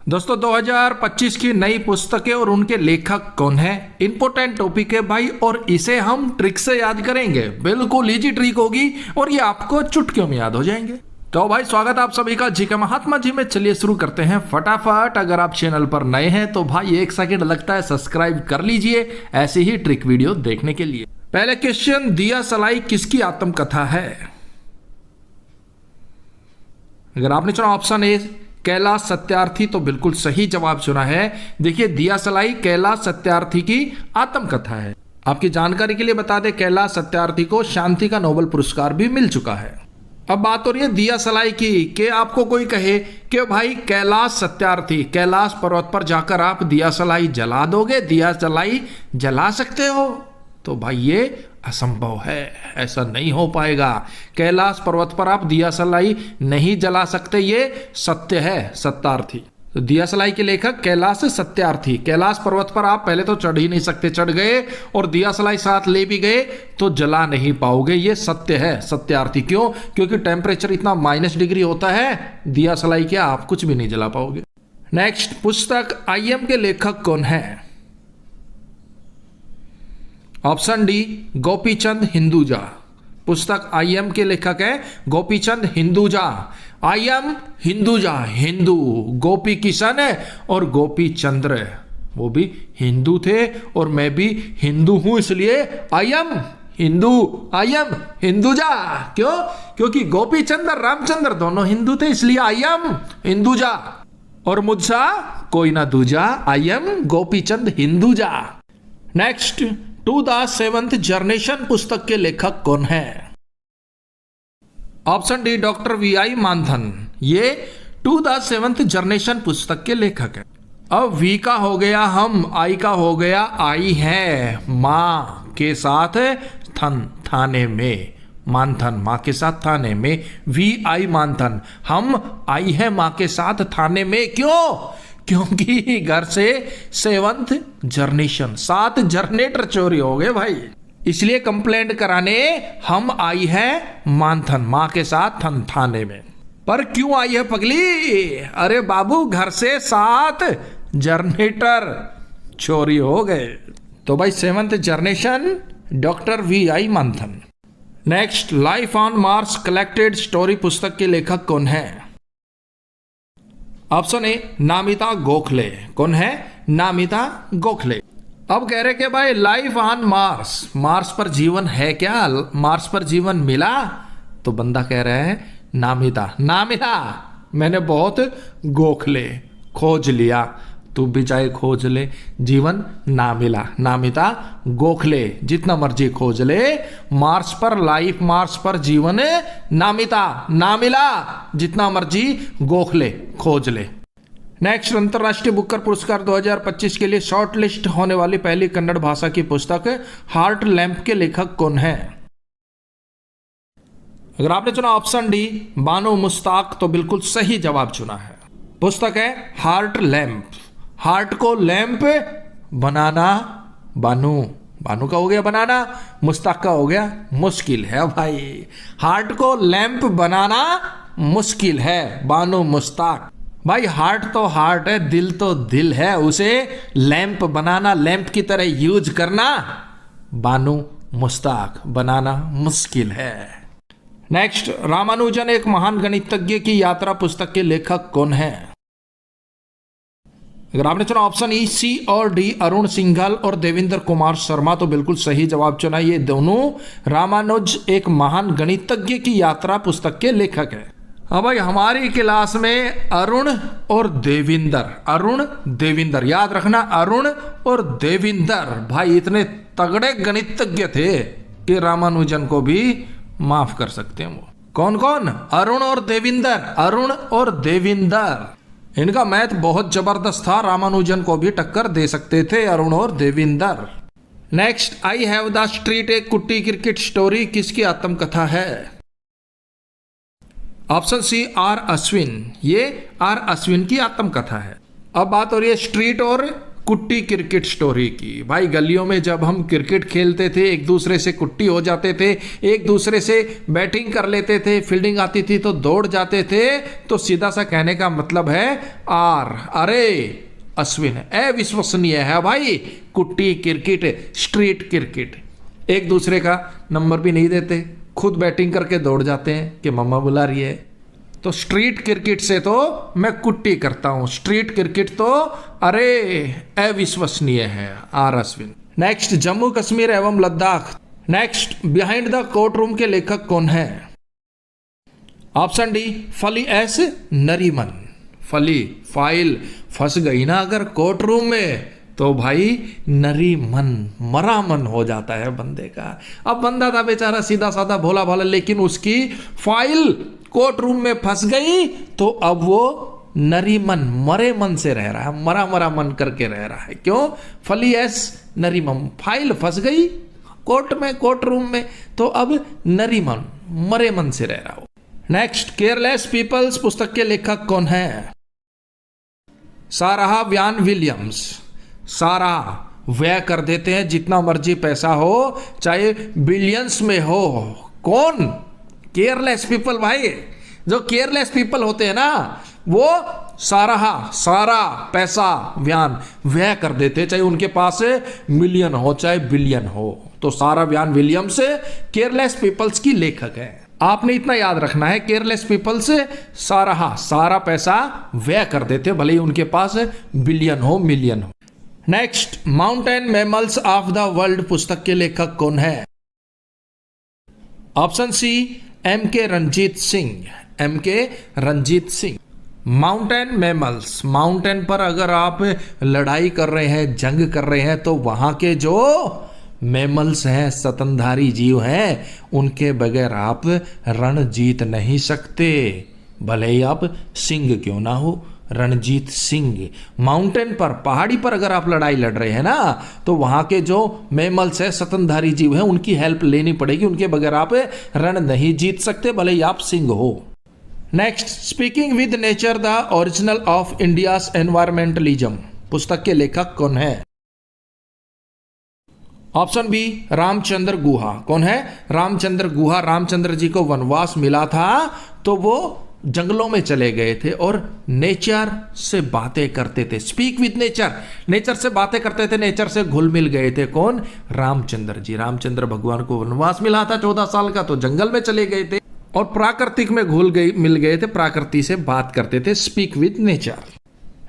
दोस्तों 2025 की नई पुस्तकें और उनके लेखक कौन है, इंपॉर्टेंट टॉपिक है भाई, और इसे हम ट्रिक से याद करेंगे। बिल्कुल इजी ट्रिक होगी और ये आपको चुटकियों में याद हो जाएंगे। तो भाई स्वागत आप सभी का जी के महात्मा जी में। चलिए शुरू करते हैं फटाफट। अगर आप चैनल पर नए हैं तो भाई 1 सेकंड लगता है, सब्सक्राइब कर लीजिए ऐसे ही ट्रिक वीडियो देखने के लिए। पहले क्वेश्चन, दिया सलाई किसकी आत्मकथा है? अगर आपने चुना ऑप्शन ए कैलाश सत्यार्थी तो बिल्कुल सही जवाब चुना है। देखिए दिया सलाई कैलाश सत्यार्थी की आत्मकथा है। आपकी जानकारी के लिए बता दें, कैलाश सत्यार्थी को शांति का नोबेल पुरस्कार भी मिल चुका है। अब बात हो रही है दिया सलाई की, कि आपको कोई कहे कि भाई कैलाश सत्यार्थी कैलाश पर्वत पर जाकर आप दिया सलाई जला दोगे, दिया सलाई जला सकते हो, तो भाई ये असंभव है, ऐसा नहीं हो पाएगा। कैलाश पर्वत पर आप दिया सलाई नहीं जला सकते, ये सत्य है। सत्यार्थी तो दिया सलाई के लेखक कैलाश सत्यार्थी। कैलाश पर्वत पर आप पहले तो चढ़ ही नहीं सकते, चढ़ गए और दिया सलाई साथ ले भी गए तो जला नहीं पाओगे, ये सत्य है। सत्यार्थी क्यों? क्योंकि टेम्परेचर इतना -डिग्री होता है, दिया सलाई क्या आप कुछ भी नहीं जला पाओगे। नेक्स्ट, पुस्तक आई एम के लेखक कौन है? Option D Gopichand Hinduja. पुस्तक आई एम के लेखक है गोपीचंद हिंदुजा। आई एम हिंदुजा, हिंदू, गोपी किशन है और गोपी चंद्र वो भी हिंदू थे, और मैं भी हिंदू हूं, इसलिए I am Hindu, I am Hinduja. क्यों? क्योंकि गोपी चंद्र रामचंद्र दोनों हिंदू थे, इसलिए आई एम हिंदुजा, और मुझसा कोई ना दूजा, I am Gopichand Hinduja. Next, to the seventh generation पुस्तक के लेखक कौन है? Option D doctor V I. Mandhan. ये टू द सेवंथ जनरेशन पुस्तक के लेखक है। अब वी का हो गया हम, आई का हो गया आई है, मां के साथ थन, थाने में, मानथन, मां के साथ थाने में, वी.आई. मानथन। हम आई है मां के साथ थाने में, क्यों? क्योंकि घर से 7th जनरेशन 7 जनरेटर चोरी हो गए भाई, इसलिए कंप्लेंट कराने हम आई है मानथन, मां के साथ थन, थाने में। पर क्यों आई है पगली? अरे बाबू घर से 7 जनरेटर चोरी हो गए, तो भाई 7th generation doctor V I. Manthan. Next, life on Mars collected story पुस्तक के लेखक कौन है? Option A Namita Gokhale. कौन है? नामिता गोखले। अब कह रहे कि भाई लाइफ ऑन मार्स, मार्स पर जीवन है क्या, मार्स पर जीवन मिला? तो बंदा कह रहा है नामिता, ना मिला, मैंने बहुत गोखले खोज लिया, तू भी चाहे खोज ले, जीवन ना मिला। नामिता गोखले, जितना मर्जी खोज ले, मार्स पर लाइफ, मार्स पर जीवन नामिता ना मिला, जितना मर्जी गोखले खोज ले। नेक्स्ट, अंतरराष्ट्रीय बुकर पुरस्कार 2025 के लिए शॉर्ट लिस्ट होने वाली पहली कन्नड़ भाषा की पुस्तक हार्ट लैंप के लेखक कौन है? अगर आपने चुना ऑप्शन डी बानो मुश्ताक तो बिल्कुल सही जवाब चुना है। पुस्तक है हार्ट लैंप। हार्ट को लैंप बनाना, बानू, बानू का हो गया बनाना, मुश्ताक का हो गया मुश्किल है भाई। हार्ट को लैंप बनाना मुश्किल है, बानू मुश्ताक। भाई हार्ट तो हार्ट है, दिल तो दिल है, उसे लैंप बनाना, लैंप की तरह यूज करना, बानू मुश्ताक, बनाना मुश्किल है। नेक्स्ट, रामानुजन एक महान गणितज्ञ की यात्रा पुस्तक के लेखक कौन है? अगर आपने चुना ऑप्शन ई सी और डी अरुण सिंघल और देवेंद्र कुमार शर्मा तो बिल्कुल सही जवाब चुना। ये दोनों रामानुज एक महान गणितज्ञ की यात्रा पुस्तक के लेखक है। हाँ भाई, हमारी क्लास में अरुण और देवेंद्र, अरुण देवेंद्र याद रखना, अरुण और देवेंद्र भाई इतने तगड़े गणितज्ञ थे कि रामानुजन को भी माफ कर सकते हैं। वो कौन कौन? अरुण और देवेंद्र, अरुण और देवेंद्र। इनका मैथ बहुत जबरदस्त था, रामानुजन को भी टक्कर दे सकते थे अरुण और Devendra. Next, I have the street एक कुट्टी क्रिकेट स्टोरी किसकी आत्मकथा है? Option C R Ashwin. ये आर अश्विन की आत्मकथा है। अब बात हो रही है स्ट्रीट और कुट्टी क्रिकेट स्टोरी की। भाई गलियों में जब हम क्रिकेट खेलते थे, एक दूसरे से कुट्टी हो जाते थे, एक दूसरे से बैटिंग कर लेते थे, फील्डिंग आती थी तो दौड़ जाते थे, तो सीधा सा कहने का मतलब है आर, अरे अश्विन अविश्वसनीय है भाई। कुट्टी क्रिकेट, स्ट्रीट क्रिकेट, एक दूसरे का नंबर भी नहीं देते, खुद बैटिंग करके दौड़ जाते हैं कि मम्मा बुला रही है। तो स्ट्रीट क्रिकेट से तो मैं कुट्टी करता हूं, स्ट्रीट क्रिकेट तो अरे अविश्वसनीय है, आर अश्विन। नेक्स्ट, जम्मू कश्मीर एवं Ladakh. Next, behind the court room के लेखक कौन है? ऑप्शन डी, फली एस नरीमन। फली, फाइल फंस गई ना अगर कोर्ट रूम में तो भाई नरीमन, मरा मन हो जाता है बंदे का। अब बंदा था बेचारा सीधा साधा भोला भाला, लेकिन उसकी फाइल कोर्ट रूम में फंस गई तो अब वो नरीमन, मरे मन से रह रहा है, मरा मरा मन करके रह रहा है। क्यों? फली एस नरीमन, फाइल फंस गई कोर्ट में, कोर्ट रूम में, तो अब नरीमन, मरे मन से रह रहा हो। नेक्स्ट, केयरलेस पीपल्स पुस्तक के लेखक कौन है? साराह व्यान विलियम्स। सारा व्यय कर देते हैं, जितना मर्जी पैसा हो, चाहे बिलियंस में हो। कौन? केयरलेस पीपल भाई। जो केयरलेस पीपल होते हैं ना, वो सारा पैसा व्यान व्यय कर देते हैं, चाहे उनके पास मिलियन हो चाहे बिलियन हो। तो सारा व्यान विलियम्स केयरलेस पीपल्स की लेखक है। आपने इतना याद रखना है, केयरलेस पीपल्स सारा पैसा व्यय कर देते, भले ही उनके पास बिलियन हो मिलियन हो। Next, mountain mammals of the world पुस्तक के लेखक कौन है? ऑप्शन सी, M K Ranjit Singh. M K Ranjit Singh. Mountain mammals, mountain पर अगर आप लड़ाई कर रहे हैं, जंग कर रहे हैं, तो वहां के जो मैमल्स हैं, स्तनधारी जीव हैं, उनके बगैर आप रण जीत नहीं सकते, भले ही आप सिंह क्यों ना हो। रणजीत सिंह। माउंटेन पर, पहाड़ी पर अगर आप लड़ाई लड़ रहे हैं ना, तो वहां के जो मैमल्स है, स्तनधारी जीव है, उनकी हेल्प लेनी पड़ेगी, उनके बगैर आप रण नहीं जीत सकते, भले ही आप सिंह हो। Next, speaking with nature the original of India's environmentalism पुस्तक के लेखक कौन है? Option B, Ramachandra Guha. कौन है? रामचंद्र गुहा। रामचंद्र जी को वनवास मिला था तो वो जंगलों में चले गए थे और नेचर से बातें करते थे। स्पीक विद नेचर, नेचर से बातें करते थे, नेचर से घुल मिल गए थे। कौन? रामचंद्र जी। रामचंद्र भगवान को वनवास मिला था 14 साल का, तो जंगल में चले गए थे और प्राकृतिक में मिल गए थे, प्रकृति से बात करते थे। Speak with nature.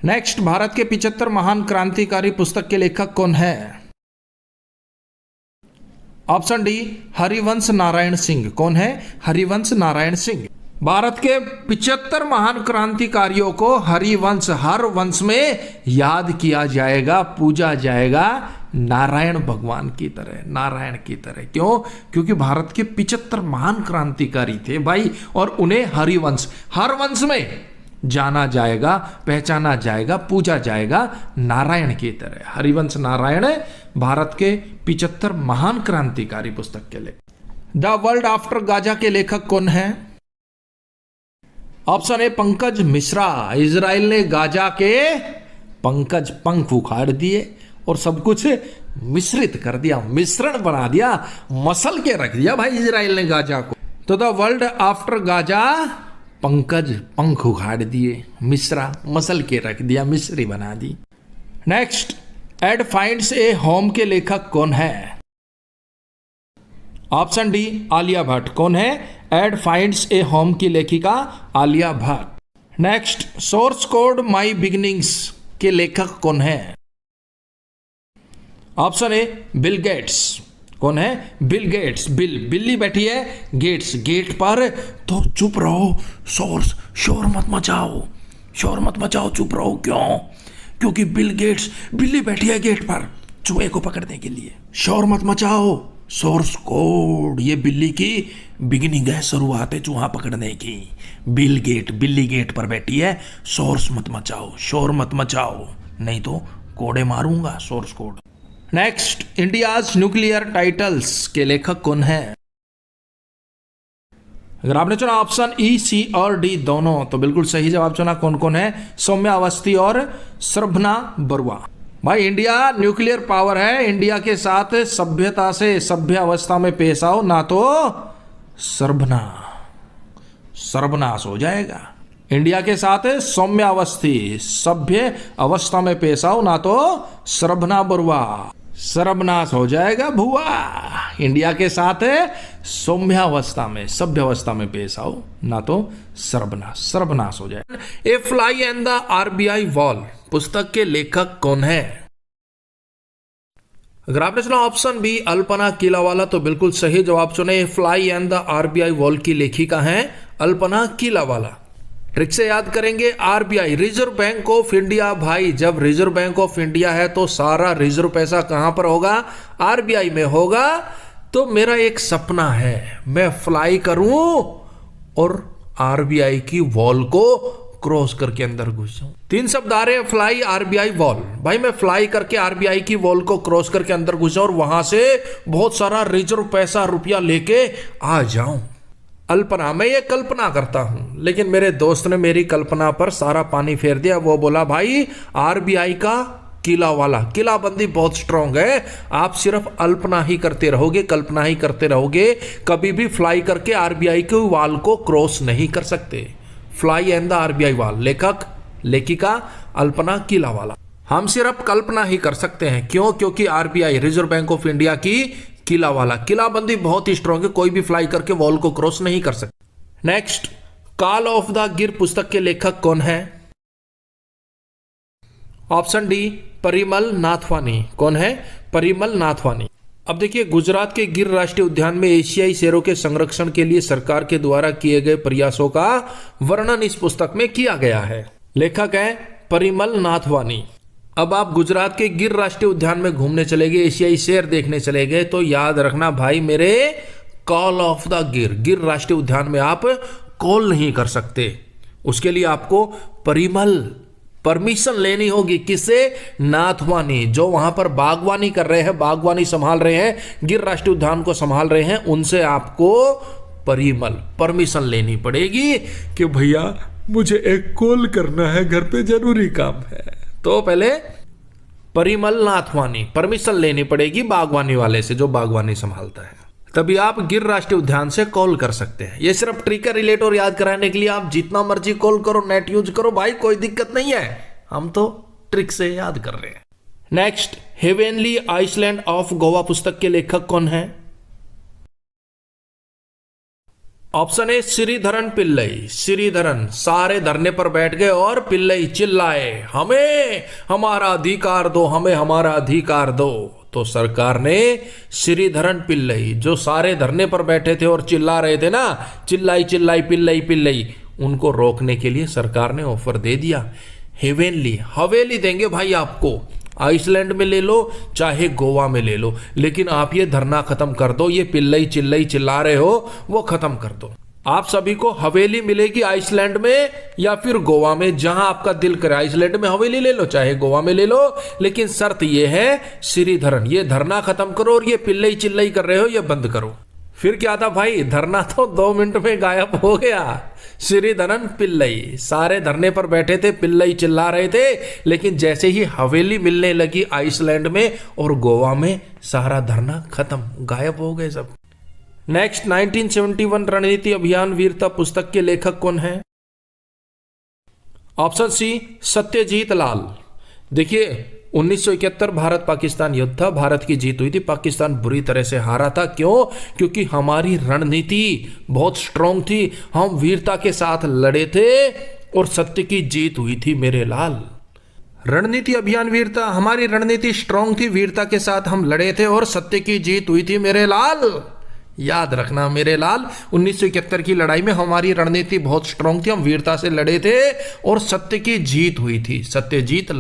Next, Bharat के 75 महान क्रांतिकारी पुस्तक के लेखक कौन है? Option D, Harivansh Narayan Singh. कौन है? हरिवंश नारायण सिंह। भारत के 75 महान क्रांतिकारियों को हरिवंश, हर वंश में याद किया जाएगा, पूजा जाएगा नारायण भगवान की तरह, नारायण की तरह। क्यों? क्योंकि भारत के 75 महान क्रांतिकारी थे भाई, और उन्हें हरिवंश, हर वंश में जाना जाएगा, पहचाना जाएगा, पूजा जाएगा नारायण की तरह। हरिवंश नारायण भारत के 75 महान क्रांतिकारी पुस्तक के लेखक। द वर्ल्ड आफ्टर गाजा के लेखक कौन है? ऑप्शन ए, पंकज मिश्रा। इजराइल ने गाजा के पंख उखाड़ दिए और सब कुछ मिश्रित कर दिया, मिश्रण बना दिया, मसल के रख दिया भाई इजराइल ने गाजा को। तो द वर्ल्ड आफ्टर गाजा, पंख उखाड़ दिए, मिश्रा मसल के रख दिया, मिश्री बना दी। नेक्स्ट, एड फाइंड्स ए होम के लेखक कौन है? Option D, Alia Bhatt. कौन है? एड फाइंड्स ए होम की लेखिका Alia Bhatt. Next, source code माई बिगिनिंग्स के लेखक कौन है? ऑप्शन ए, बिल गेट्स। कौन है? Bill Gates. बिल्ली बैठी है, गेट्स गेट पर, तो चुप रहो, शोर मत मचाओ, चुप रहो। क्यों? क्योंकि बिल गेट्स, बिल्ली बैठी है गेट पर चूहे को पकड़ने के लिए। शोर मत मचाओ, सोर्स कोड, ये बिल्ली की बिगिनिंग है, शुरुआत है चूहा पकड़ने की। बिल्ली गेट पर बैठी है, शोर मत मचाओ, नहीं तो कोड़े मारूंगा, source code. Next, India's nuclear titles के लेखक कौन है? अगर आपने चुना ऑप्शन ई, सी और डी दोनों, तो बिल्कुल सही जवाब चुना। कौन कौन है? सौम्या अवस्थी और श्रभना बरुआ। भाई इंडिया न्यूक्लियर पावर है, इंडिया के साथ सभ्यता से सभ्य अवस्था में पेश आओ, ना तो सर्वनाश हो जाएगा। इंडिया के साथ सौम्यावस्थी सभ्य अवस्था में पेश आओ, ना तो सर्वनाश हो जाएगा भुआ। इंडिया के साथ सौम्यावस्था में सभ्य अवस्था में पेश आओ, ना तो सर्वनाश हो जाएगा। A fly and the RBI wall पुस्तक के लेखक कौन है? अगर आपने चुना ऑप्शन बी अल्पना किलावाला तो बिल्कुल सही जवाब चुने। A fly and the RBI wall की लेखिका है अल्पना किलावाला। ट्रिक से याद करेंगे, RBI reserve bank of India. भाई जब रिजर्व बैंक ऑफ इंडिया है तो सारा रिजर्व पैसा कहां पर होगा? आरबीआई में होगा। तो मेरा एक सपना है मैं फ्लाई करूं और आरबीआई की वॉल को क्रॉस करके अंदर घुस जाऊं। 3 शब्द आ रहे हैं, फ्लाई, आरबीआई, वॉल। भाई मैं फ्लाई करके आरबीआई की वॉल को क्रॉस करके अंदर घुस जाऊं और वहां से बहुत सारा रिजर्व पैसा रुपया लेके आ जाऊं। अल्पना, मैं ये कल्पना करता हूं, लेकिन मेरे दोस्त ने मेरी कल्पना पर सारा पानी फेर दिया। वो बोला भाई आरबीआई का किलावाला, किलाबंदी बहुत स्ट्रांग है, आप सिर्फ अल्पना ही करते रहोगे, कल्पना ही करते रहोगे, कभी भी फ्लाई करके आरबीआई के वॉल को क्रॉस नहीं कर सकते। Fly and the RBI wall, लेखक लेखिका अल्पना किलावाला। हम सिर्फ कल्पना ही कर सकते हैं, क्यों? क्योंकि RBI reserve bank of India की किलावाला, किलाबंदी बहुत ही स्ट्रांग है, कोई भी फ्लाई करके वॉल को क्रॉस नहीं कर सकता। नेक्स्ट, कॉल ऑफ द गिर पुस्तक के लेखक कौन है? Option D Parimal Nathwani. कौन है? परिमल नाथवानी। अब देखिए, गुजरात के गिर राष्ट्रीय उद्यान में एशियाई शेरों के संरक्षण के लिए सरकार के द्वारा किए गए प्रयासों का वर्णन इस पुस्तक में किया गया है। लेखक है परिमल नाथवानी। अब आप गुजरात के गिर राष्ट्रीय उद्यान में घूमने चले गए, एशियाई शेर देखने चले गए, तो याद रखना भाई मेरे, कॉल ऑफ द गिर, गिर राष्ट्रीय उद्यान में आप कॉल नहीं कर सकते। उसके लिए आपको परमिशन लेनी होगी। किससे? नाथवानी, जो वहां पर बागवानी कर रहे हैं, बागवानी संभाल रहे हैं, गिर राष्ट्रीय उद्यान को संभाल रहे हैं, उनसे आपको परमिशन लेनी पड़ेगी कि भैया मुझे एक कॉल करना है, घर पे जरूरी काम है। तो पहले परिमल नाथवानी परमिशन लेनी पड़ेगी बागवानी वाले से, जो बागवानी संभालता है, तभी आप गिर राष्ट्रीय उद्यान से कॉल कर सकते हैं। ये सिर्फ ट्रिक है रिलेटर याद कराने के लिए, आप जितना मर्जी कॉल करो, नेट यूज करो भाई, कोई दिक्कत नहीं है, हम तो ट्रिक से याद कर रहे हैं। Next, heavenly island of Goa पुस्तक के लेखक कौन है? Option A Sreedharan Pillai. श्रीधरन सारे धरने पर बैठ गए और पिल्लई चिल्लाए, हमें हमारा अधिकार दो, हमें हमारा अधिकार दो। तो सरकार ने श्रीधरन पिल्लई, जो सारे धरने पर बैठे थे और चिल्ला रहे थे ना, चिल्लाई चिल्लाई पिल्लई पिल्लई, उनको रोकने के लिए सरकार ने ऑफर दे दिया। हेवेनली, हवेली देंगे भाई आपको, आइसलैंड में ले लो चाहे गोवा में ले लो, लेकिन आप ये धरना खत्म कर दो, ये पिल्लई चिल्लई चिल्ला रहे हो वो खत्म कर दो। आप सभी को हवेली मिलेगी आइसलैंड में या फिर गोवा में, जहां आपका दिल करे। आइसलैंड में हवेली ले लो चाहे गोवा में ले लो, लेकिन शर्त ये है श्रीधरन, ये धरना खत्म करो और ये पिल्लई चिल्लई कर रहे हो ये बंद करो। फिर क्या था भाई, धरना तो 2 मिनट में गायब हो गया। श्रीधरन पिल्लई सारे धरने पर बैठे थे, पिल्लई चिल्ला रहे थे, लेकिन जैसे ही हवेली मिलने लगी आइसलैंड में और गोवा में, सारा धरना खत्म, गायब हो गए सब। नेक्स्ट, 1971 रणनीति अभियान वीरता पुस्तक के लेखक कौन है? ऑप्शन सी सत्यजीत लाल। देखिए 1971 भारत पाकिस्तान युद्ध था, भारत की जीत हुई थी, पाकिस्तान बुरी तरह से हारा था। क्यों? क्योंकि हमारी रणनीति बहुत स्ट्रांग थी, हम वीरता के साथ लड़े थे और सत्य की जीत हुई थी मेरे लाल। रणनीति अभियान वीरता, हमारी रणनीति स्ट्रांग थी, वीरता के साथ हम लड़े थे और सत्य की जीत हुई थी मेरे लाल। याद रखना मेरे लाल, 1971 की लड़ाई में हमारी रणनीति बहुत स्ट्रांग थी, हम वीरता से लड़े थे और सत्य की जीत हुई थी, सत्यजीत